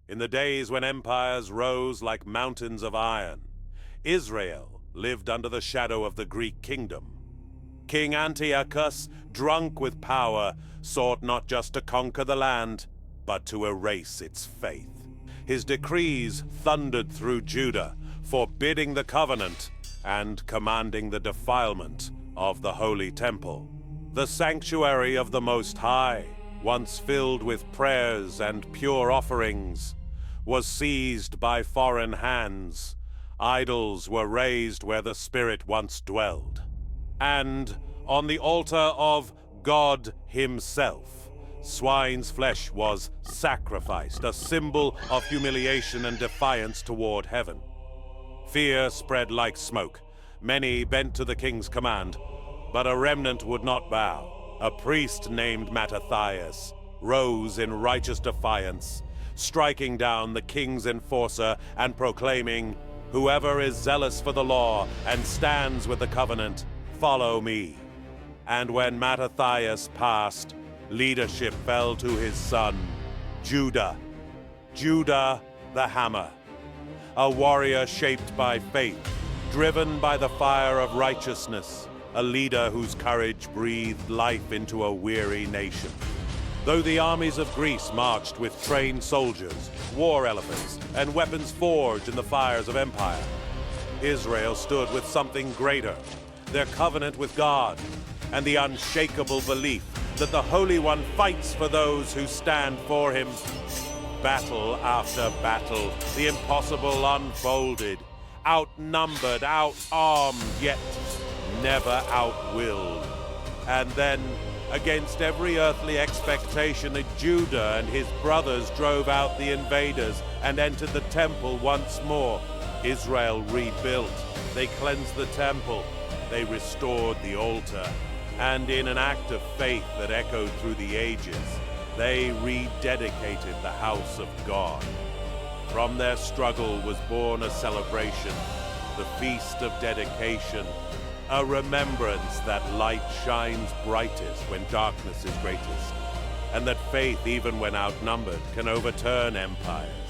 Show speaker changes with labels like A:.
A: In the days when empires rose like mountains of iron, Israel lived under the shadow of the Greek kingdom. King Antiochus, drunk with power, sought not just to conquer the land, but to erase its faith. His decrees thundered through Judah, forbidding the covenant and commanding the defilement of the holy temple. The sanctuary of the Most High, once filled with prayers and pure offerings, was seized by foreign hands. Idols were raised where the Spirit once dwelled. And on the altar of God Himself, swine's flesh was sacrificed, a symbol of humiliation and defiance toward heaven. Fear spread like smoke. Many bent to the king's command, but a remnant would not bow. A priest named Mattathias rose in righteous defiance, striking down the king's enforcer and proclaiming, "Whoever is zealous for the law and stands with the covenant, follow me." And when Mattathias passed, leadership fell to his son, Judah the hammer, a warrior shaped by faith, driven by the fire of righteousness, a leader whose courage breathed life into a weary nation. Though the armies of Greece marched with trained soldiers, war elephants, and weapons forged in the fires of empire, Israel stood with something greater, their covenant with God, and the unshakable belief that the Holy One fights for those who stand for Him. Battle after battle, the impossible unfolded, outnumbered, outarmed, yet never outwilled. And then, against every earthly expectation, Judah and his brothers drove out the invaders and entered the temple once more. Israel rebuilt. They cleansed the temple. They restored the altar. And in an act of faith that echoed through the ages, they rededicated the house of God. From their struggle was born a celebration, the Feast of Dedication, a remembrance that light shines brightest when darkness is greatest, and that faith, even when outnumbered, can overturn empires.